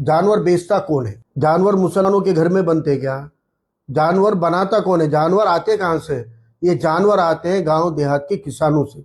जानवर बेचता कौन है? जानवर मुसलमानों के घर में बनते क्या? जानवर बनाता कौन है? जानवर आते कहाँ से? ये जानवर आते हैं गांव देहात के किसानों से।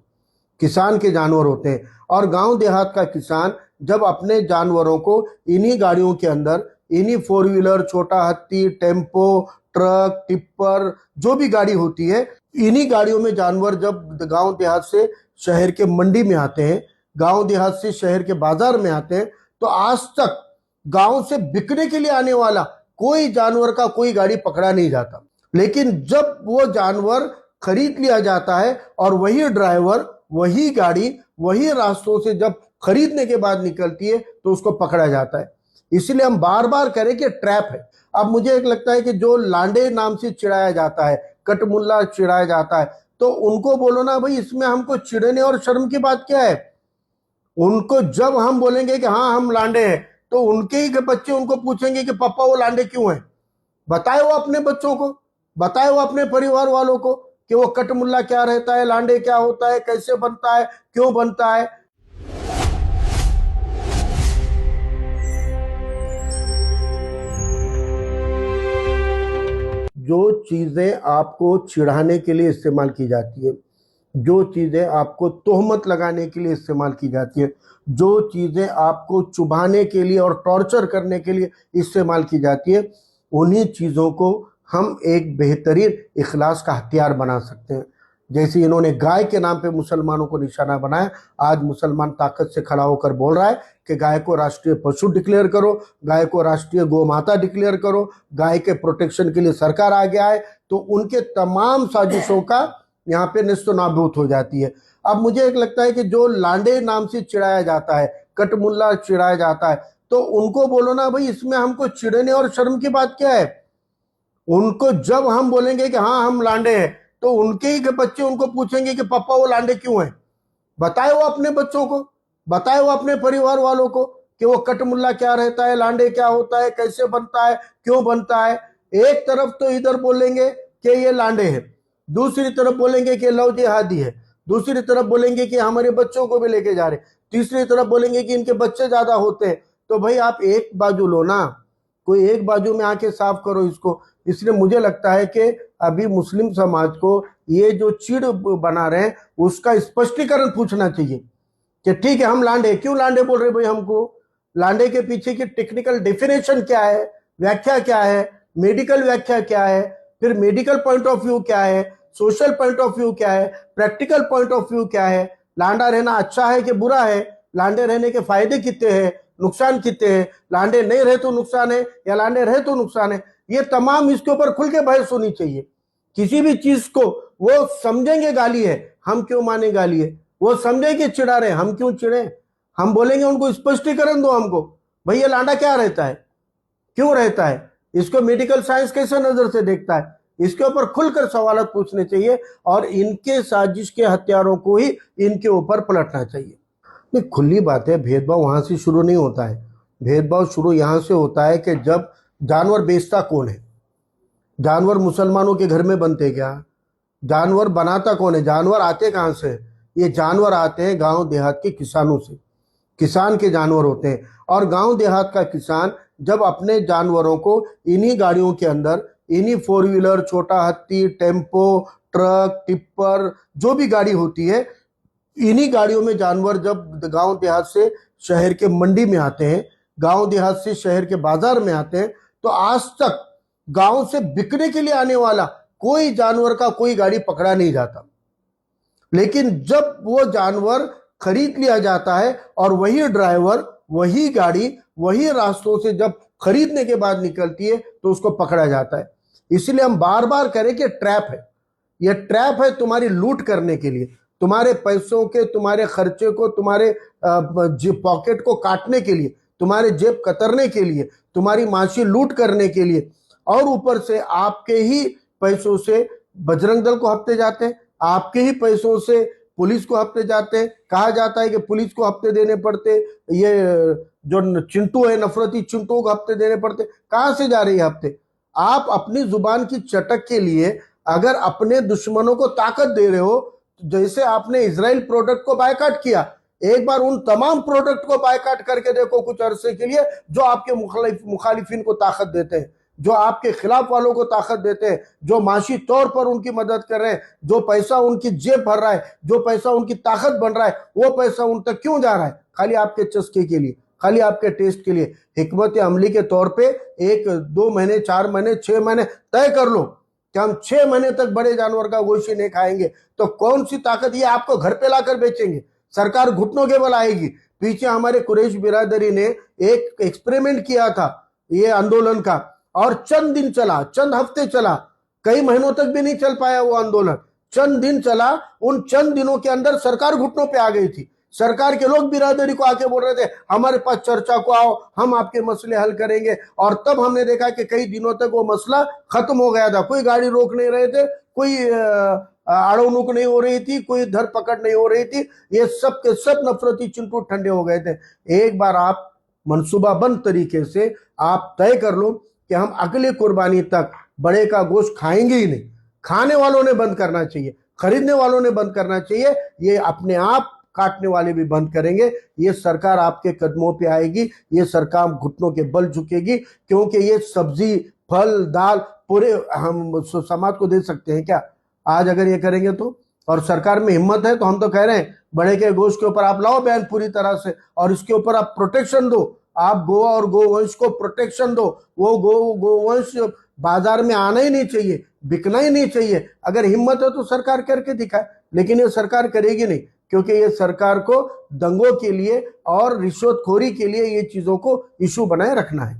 किसान के जानवर होते हैं और गांव देहात का किसान जब अपने जानवरों को इन्हीं गाड़ियों के अंदर, इन्हीं फोर व्हीलर, छोटा हाथी, टेम्पो, ट्रक, टिप्पर, जो भी गाड़ी होती है, इन्हीं गाड़ियों में जानवर जब गांव देहात से शहर के मंडी में आते हैं, गांव देहात से शहर के बाजार में आते हैं, तो आज तक गांव से बिकने के लिए आने वाला कोई जानवर का कोई गाड़ी पकड़ा नहीं जाता। लेकिन जब वो जानवर खरीद लिया जाता है और वही ड्राइवर, वही गाड़ी, वही रास्तों से जब खरीदने के बाद निकलती है तो उसको पकड़ा जाता है। इसलिए हम बार बार करें कि ट्रैप है। अब मुझे एक लगता है कि जो लांडे नाम से चिढ़ाया जाता है, कटमुल्ला चिढ़ाया जाता है, तो उनको बोलो ना भाई, इसमें हमको चिढ़ने और शर्म की बात क्या है? उनको जब हम बोलेंगे कि हाँ हम लांडे हैं, तो उनके ही बच्चे उनको पूछेंगे कि पापा वो लांडे क्यों हैं? बताए वो अपने बच्चों को, बताए वो अपने परिवार वालों को कि वो कटमुल्ला क्या रहता है, लांडे क्या होता है, कैसे बनता है, क्यों बनता है। जो चीजें आपको चिढ़ाने के लिए इस्तेमाल की जाती है, जो चीजें आपको तोहमत लगाने के लिए इस्तेमाल की जाती है, जो चीजें आपको चुभाने के लिए और टॉर्चर करने के लिए इस्तेमाल की जाती है, उन्हीं चीजों को हम एक बेहतरीन इखलास का हथियार बना सकते हैं। जैसे इन्होंने गाय के नाम पे मुसलमानों को निशाना बनाया, आज मुसलमान ताकत से खड़ा होकर बोल रहा है कि गाय को राष्ट्रीय पशु डिक्लेयर करो, गाय को राष्ट्रीय गौ माता डिक्लेयर करो, गाय के प्रोटेक्शन के लिए सरकार आ गया है। तो उनके तमाम साजिशों का यहाँ पे निस्तो नाबूद हो जाती है। अब मुझे एक लगता है कि जो लांडे नाम से चिढ़ाया जाता है, कटमुल्ला चिढ़ाया जाता है, तो उनको बोलो ना भाई, इसमें हमको चिढ़ने और शर्म की बात क्या है? उनको जब हम बोलेंगे कि हाँ हम लांडे हैं, तो उनके ही बच्चे उनको पूछेंगे कि पापा वो लांडे क्यों हैं? बताए वो अपने बच्चों को, बताए वो अपने परिवार वालों को कि वो कटमुल्ला क्या रहता है, लांडे क्या होता है, कैसे बनता है, क्यों बनता है। एक तरफ तो इधर बोलेंगे कि ये लांडे हैं, दूसरी तरफ बोलेंगे कि लव जिहादी है, दूसरी तरफ बोलेंगे कि हमारे बच्चों को भी लेके जा रहे, तीसरी तरफ बोलेंगे कि इनके बच्चे ज्यादा होते हैं। तो भाई आप एक बाजू लो ना, कोई एक बाजू में आके साफ करो इसको। इसलिए मुझे लगता है कि अभी मुस्लिम समाज को ये जो चिढ़ बना रहे हैं उसका स्पष्टीकरण पूछना चाहिए कि ठीक है हम लांडे, क्यों लांडे बोल रहे भाई हमको? लांडे के पीछे की टेक्निकल डेफिनेशन क्या है, व्याख्या क्या है, मेडिकल व्याख्या क्या है, फिर मेडिकल पॉइंट ऑफ व्यू क्या है, सोशल पॉइंट ऑफ व्यू क्या है, प्रैक्टिकल पॉइंट ऑफ व्यू क्या है, लांडा रहना अच्छा है कि बुरा है, लांडे रहने के फायदे कितने हैं, नुकसान कितने हैं, लांडे नहीं रहे तो नुकसान है या लांडे रहे तो नुकसान है। ये तमाम इसके ऊपर खुल के बहस होनी चाहिए। किसी भी चीज को वो समझेंगे गाली है, हम क्यों माने गाली है, वो समझेंगे चिढ़ा रहे, हम क्यों चिढ़े। हम बोलेंगे उनको स्पष्टीकरण दो हमको, भाई ये लांडा क्या रहता है, क्यों रहता है, इसको मेडिकल साइंस कैसे नजर से देखता है। इसके ऊपर खुलकर सवाल पूछने चाहिए और इनके साजिश के हथियारों को ही इनके ऊपर पलटना चाहिए। नहीं, खुली बात है, भेदभाव वहां से शुरू नहीं होता है। भेदभाव शुरू यहां से होता है कि जब जानवर बेचता कौन है? जानवर मुसलमानों के घर में बनते क्या? जानवर बनाता कौन है? जानवर आते कहाँ से? ये जानवर आते हैं गांव देहात के किसानों से। किसान के जानवर होते हैं और गांव देहात का किसान जब अपने जानवरों को इन्हीं गाड़ियों के अंदर, इन्हीं फोर व्हीलर, छोटा हाथी, टेम्पो, ट्रक, टिप्पर, जो भी गाड़ी होती है, इन्हीं गाड़ियों में जानवर जब गांव देहात से शहर के मंडी में आते हैं, गांव देहात से शहर के बाजार में आते हैं, तो आज तक गांव से बिकने के लिए आने वाला कोई जानवर का कोई गाड़ी पकड़ा नहीं जाता। लेकिन जब वो जानवर खरीद लिया जाता है और वही ड्राइवर, वही गाड़ी, वही रास्तों से जब खरीदने के बाद निकलती है तो उसको पकड़ा जाता है। इसलिए हम बार बार करें कि ट्रैप है, यह ट्रैप है तुम्हारी लूट करने के लिए, तुम्हारे पैसों के, तुम्हारे खर्चे को, तुम्हारे पॉकेट को काटने के लिए, तुम्हारे जेब कतरने के लिए, तुम्हारी माशी लूट करने के लिए। और ऊपर से आपके ही पैसों से बजरंग दल को हफ्ते जाते हैं, आपके ही पैसों से पुलिस को हफ्ते जाते हैं। कहा जाता है कि पुलिस को हफ्ते देने पड़ते, ये जो चिंटू है, नफरती चिंटू को हफ्ते देने पड़ते। कहां से जा रही है हफ्ते? आप अपनी जुबान की चटक के लिए अगर अपने दुश्मनों को ताकत दे रहे हो, जैसे आपने इजराइल प्रोडक्ट को बायकॉट किया, एक बार उन तमाम प्रोडक्ट को बायकाट करके देखो कुछ अरसे के लिए जो आपके मुखालिफिन को ताकत देते हैं, जो आपके खिलाफ वालों को ताकत देते हैं, जो माशी तौर पर उनकी मदद कर रहे हैं, जो पैसा उनकी जेब भर रहा है, जो पैसा उनकी ताकत बन रहा है, वो पैसा उन तक क्यों जा रहा है? खाली आपके चस्के के लिए, खाली आपके टेस्ट के लिए। हिकमत अमली के तौर पे 1-2 महीने, 4 महीने, 6 महीने तय कर लो कि हम 6 महीने तक बड़े जानवर का गोश्त नहीं खाएंगे, तो कौन सी ताकत ये आपको घर पे लाकर बेचेंगे? सरकार घुटनों के बल आएगी। पीछे हमारे कुरैश बिरादरी ने एक एक्सपेरिमेंट किया था ये आंदोलन का, और चंद दिन चला, चंद हफ्ते चला, कई महीनों तक भी नहीं चल पाया वो आंदोलन। चंद दिन चला, उन चंद दिनों के अंदर सरकार घुटनों पे आ गई थी। सरकार के लोग बिरादरी को आके बोल रहे थे हमारे पास चर्चा को आओ, हम आपके मसले हल करेंगे। और तब हमने देखा कि कई दिनों तक वो मसला खत्म हो गया था। कोई गाड़ी रोक नहीं रहे थे, कोई आड़ोनुक नहीं हो रही थी, कोई धर पकड़ नहीं हो रही थी। ये सब के सब नफरती चिंटू ठंडे हो गए थे। एक बार आप मनसूबाबंद तरीके से आप तय कर लो कि हम अगले कुर्बानी तक बड़े का गोश्त खाएंगे ही नहीं। खाने वालों ने बंद करना चाहिए, खरीदने वालों ने बंद करना चाहिए, ये अपने आप काटने वाले भी बंद करेंगे। ये सरकार आपके कदमों पे आएगी, ये सरकार घुटनों के बल झुकेगी, क्योंकि ये सब्जी, फल, दाल पूरे हम समाज को दे सकते हैं क्या आज अगर ये करेंगे तो? और सरकार में हिम्मत है तो हम तो कह रहे हैं बड़े के गोश्त के ऊपर आप लाओ बैन पूरी तरह से, और इसके ऊपर आप प्रोटेक्शन दो। आप गो और गोवंश को प्रोटेक्शन दो। वो गोवंश बाजार में आना ही नहीं चाहिए, बिकना ही नहीं चाहिए। अगर हिम्मत है तो सरकार करके दिखाए, लेकिन ये सरकार करेगी नहीं, क्योंकि ये सरकार को दंगों के लिए और रिश्वतखोरी के लिए ये चीजों को इशू बनाए रखना है।